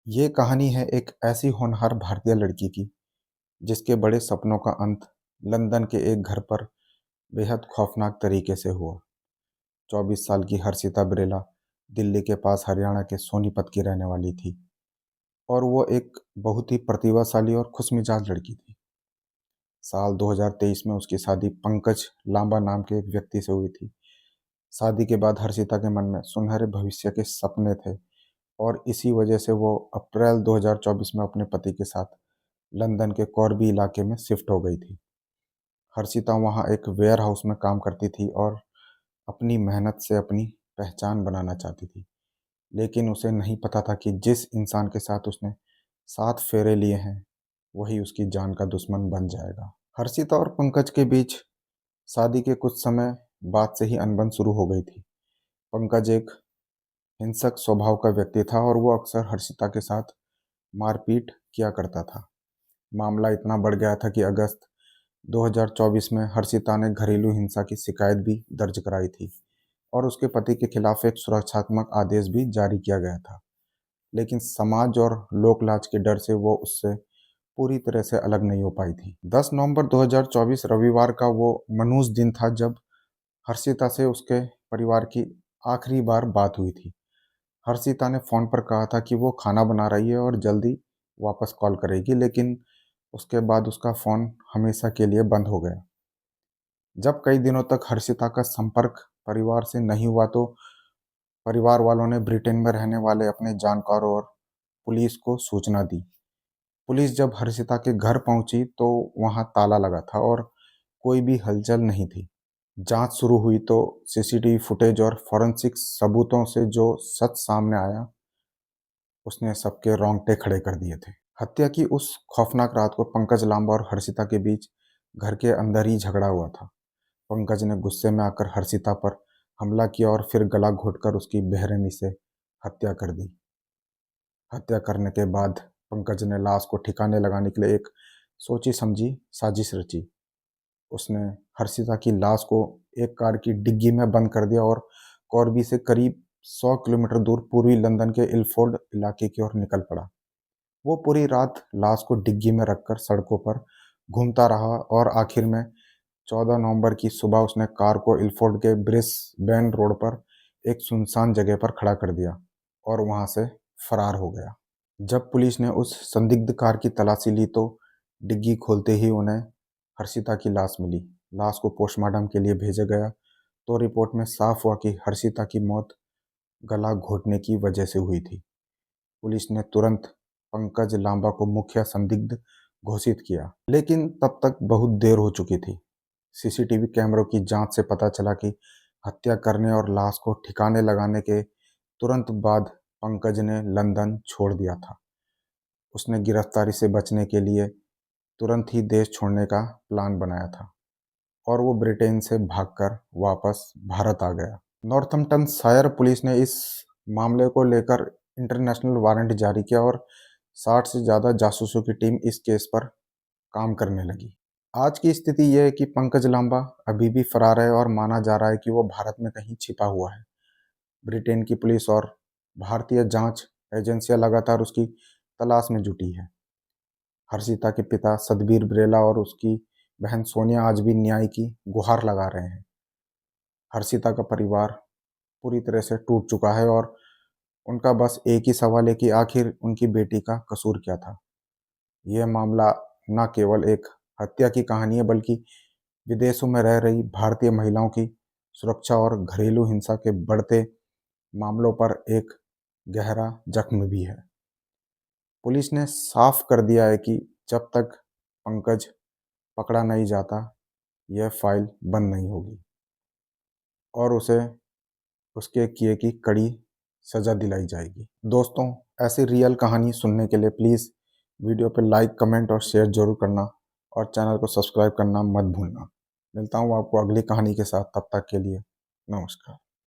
ये कहानी है एक ऐसी होनहार भारतीय लड़की की जिसके बड़े सपनों का अंत लंदन के एक घर पर बेहद खौफनाक तरीके से हुआ। 24 साल की हर्षिता बिरेला दिल्ली के पास हरियाणा के सोनीपत की रहने वाली थी और वो एक बहुत ही प्रतिभाशाली और खुशमिजाज लड़की थी। साल 2023 में उसकी शादी पंकज लांबा नाम के एक व्यक्ति से हुई थी। शादी के बाद हर्षिता के मन में सुनहरे भविष्य के सपने थे और इसी वजह से वो अप्रैल 2024 में अपने पति के साथ लंदन के कॉर्बी इलाके में शिफ्ट हो गई थी। हर्षिता वहाँ एक वेयर हाउस में काम करती थी और अपनी मेहनत से अपनी पहचान बनाना चाहती थी। लेकिन उसे नहीं पता था कि जिस इंसान के साथ उसने 7 फेरे लिए हैं, वही उसकी जान का दुश्मन बन जाएगा। हर्षिता और पंकज के बीच शादी के कुछ समय बाद से ही अनबन शुरू हो गई थी। पंकज एक हिंसक स्वभाव का व्यक्ति था और वो अक्सर हर्षिता के साथ मारपीट किया करता था। मामला इतना बढ़ गया था कि अगस्त 2024 में हर्षिता ने घरेलू हिंसा की शिकायत भी दर्ज कराई थी और उसके पति के खिलाफ एक सुरक्षात्मक आदेश भी जारी किया गया था। लेकिन समाज और लोकलाज के डर से वो उससे पूरी तरह से अलग नहीं हो पाई थी। 10 नवंबर 2024 रविवार का वो मनहूस दिन था जब हर्षिता से उसके परिवार की आखिरी बार बात हुई थी। हर्षिता ने फ़ोन पर कहा था कि वो खाना बना रही है और जल्दी वापस कॉल करेगी, लेकिन उसके बाद उसका फ़ोन हमेशा के लिए बंद हो गया। जब कई दिनों तक हर्षिता का संपर्क परिवार से नहीं हुआ तो परिवार वालों ने ब्रिटेन में रहने वाले अपने जानकारों और पुलिस को सूचना दी। पुलिस जब हर्षिता के घर पहुंची तो वहां ताला लगा था और कोई भी हलचल नहीं थी। जांच शुरू हुई तो सीसीटीवी फुटेज और फॉरेंसिक सबूतों से जो सच सामने आया, उसने सबके रोंगटे खड़े कर दिए थे। हत्या की उस खौफनाक रात को पंकज लांबा और हर्षिता के बीच घर के अंदर ही झगड़ा हुआ था। पंकज ने गुस्से में आकर हर्षिता पर हमला किया और फिर गला घोंटकर उसकी बेरहमी से हत्या कर दी। हत्या करने के बाद पंकज ने लाश को ठिकाने लगाने के लिए एक सोची समझी साजिश रची। उसने हर्षिता की लाश को एक कार की डिग्गी में बंद कर दिया और कॉर्बी से करीब 100 किलोमीटर दूर पूर्वी लंदन के इलफोर्ड इलाके की ओर निकल पड़ा। वो पूरी रात लाश को डिग्गी में रखकर सड़कों पर घूमता रहा और आखिर में 14 नवंबर की सुबह उसने कार को इलफोर्ड के ब्रिस्बेन रोड पर एक सुनसान जगह पर खड़ा कर दिया और वहां से फरार हो गया। जब पुलिस ने उस संदिग्ध कार की तलाशी ली तो डिग्गी खोलते ही उन्हें हर्षिता की लाश मिली। लाश को पोस्टमार्टम के लिए भेजा गया तो रिपोर्ट में साफ हुआ कि हर्षिता की मौत गला घोटने की वजह से हुई थी। पुलिस ने तुरंत पंकज लांबा को मुख्य संदिग्ध घोषित किया, लेकिन तब तक बहुत देर हो चुकी थी। सीसीटीवी कैमरों की जांच से पता चला कि हत्या करने और लाश को ठिकाने लगाने के तुरंत बाद पंकज ने लंदन छोड़ दिया था। उसने गिरफ्तारी से बचने के लिए तुरंत ही देश छोड़ने का प्लान बनाया था और वो ब्रिटेन से भागकर वापस भारत आ गया। नॉर्थम्पटनशायर पुलिस ने इस मामले को लेकर इंटरनेशनल वारंट जारी किया और 60 से ज़्यादा जासूसों की टीम इस केस पर काम करने लगी। आज की स्थिति यह है कि पंकज लांबा अभी भी फरार है और माना जा रहा है कि वो भारत में कहीं छिपा हुआ है। ब्रिटेन की पुलिस और भारतीय जांच एजेंसियां लगातार उसकी तलाश में जुटी है। हर्षिता के पिता सतबीर बिरेला और उसकी बहन सोनिया आज भी न्याय की गुहार लगा रहे हैं। हर्षिता का परिवार पूरी तरह से टूट चुका है और उनका बस एक ही सवाल है कि आखिर उनकी बेटी का कसूर क्या था। यह मामला न केवल एक हत्या की कहानी है बल्कि विदेशों में रह रही भारतीय महिलाओं की सुरक्षा और घरेलू हिंसा के बढ़ते मामलों पर एक गहरा जख्म भी है। पुलिस ने साफ कर दिया है कि जब तक पंकज पकड़ा नहीं जाता, यह फाइल बंद नहीं होगी और उसे उसके किए की कड़ी सज़ा दिलाई जाएगी। दोस्तों, ऐसी रियल कहानी सुनने के लिए प्लीज़ वीडियो पे लाइक, कमेंट और शेयर ज़रूर करना और चैनल को सब्सक्राइब करना मत भूलना। मिलता हूँ आपको अगली कहानी के साथ, तब तक के लिए नमस्कार।